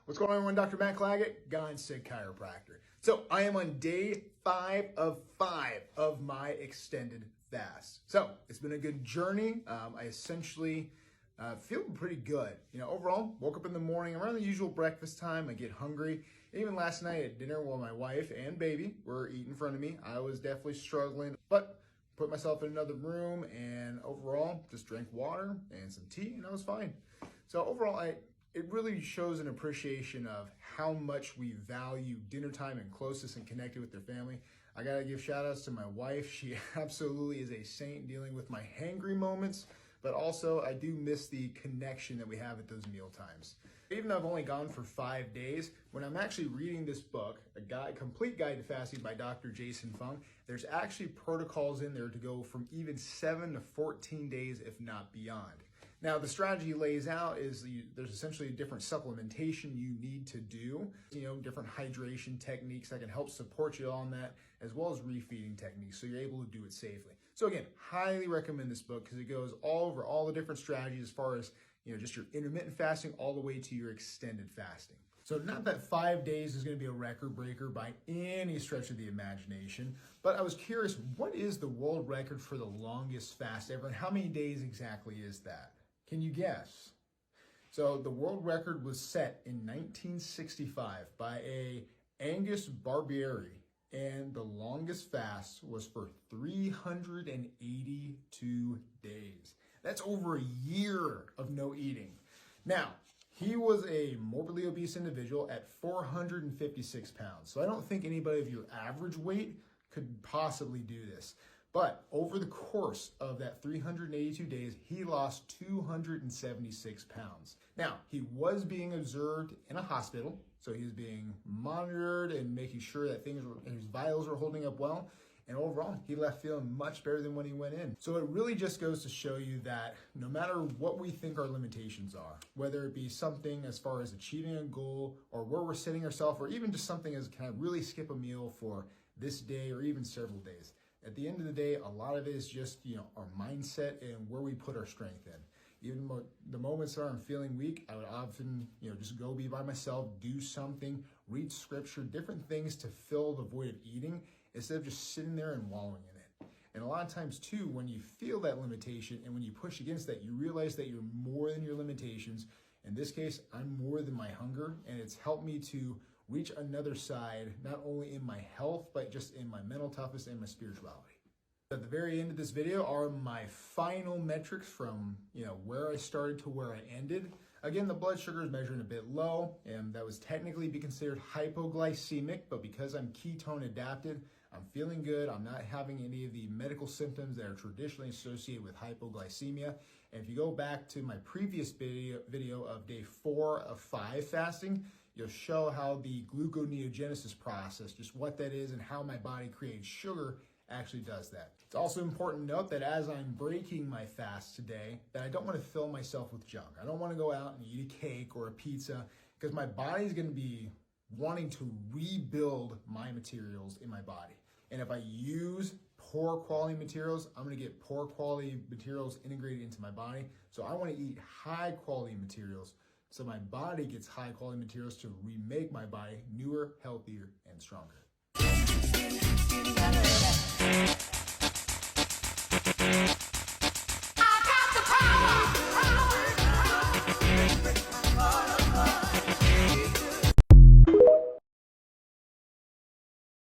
What's going on, everyone? Dr. Matt Claggett, Gone Sick Chiropractor. So I am on day 5 of my extended fast. So it's been a good journey. I essentially feel pretty good. Overall, woke up in the morning around the usual breakfast time. I get hungry. Even last night at dinner while my wife and baby were eating in front of me, I was definitely struggling, but put myself in another room and overall just drank water and some tea and I was fine. So overall, it really shows an appreciation of how much we value dinner time and closeness and connected with their family. I gotta give shout outs to my wife. She absolutely is a saint dealing with my hangry moments, but also I do miss the connection that we have at those meal times. Even though I've only gone for 5 days, when I'm actually reading this book, Complete Guide to Fasting by Dr. Jason Fung, there's actually protocols in there to go from even 7 to 14 days, if not beyond. Now, the strategy lays out is there's essentially a different supplementation you need to do, different hydration techniques that can help support you on that, as well as refeeding techniques, so you're able to do it safely. So again, highly recommend this book because it goes all over all the different strategies as far as just your intermittent fasting all the way to your extended fasting. So not that 5 days is going to be a record breaker by any stretch of the imagination, but I was curious, what is the world record for the longest fast ever, and how many days exactly is that? Can you guess? So the world record was set in 1965 by a Angus Barbieri, and the longest fast was for 382 days. That's over a year of no eating. Now, he was a morbidly obese individual at 456 pounds. So I don't think anybody of your average weight could possibly do this. But over the course of that 382 days, he lost 276 pounds. Now, he was being observed in a hospital, so he was being monitored and making sure that his vitals were holding up well. And overall, he left feeling much better than when he went in. So it really just goes to show you that no matter what we think our limitations are, whether it be something as far as achieving a goal or where we're setting ourselves, or even just something as can I really skip a meal for this day or even several days, at the end of the day, a lot of it is just, our mindset and where we put our strength in. Even the moments that I'm feeling weak, I would often, just go be by myself, do something, read scripture, different things to fill the void of eating instead of just sitting there and wallowing in it. And a lot of times too, when you feel that limitation and when you push against that, you realize that you're more than your limitations. In this case, I'm more than my hunger, and it's helped me to reach another side, not only in my health, but just in my mental toughness and my spirituality. At the very end of this video are my final metrics from where I started to where I ended. Again, the blood sugar is measuring a bit low, and that was technically be considered hypoglycemic, but because I'm ketone adapted, I'm feeling good. I'm not having any of the medical symptoms that are traditionally associated with hypoglycemia. And if you go back to my previous video of day 4 of 5 fasting, you'll show how the gluconeogenesis process, just what that is and how my body creates sugar, actually does that. It's also important to note that as I'm breaking my fast today, that I don't want to fill myself with junk. I don't want to go out and eat a cake or a pizza because my body's going to be wanting to rebuild my materials in my body. And if I use poor quality materials, I'm going to get poor quality materials integrated into my body. So I want to eat high quality materials so my body gets high quality materials to remake my body newer, healthier, and stronger.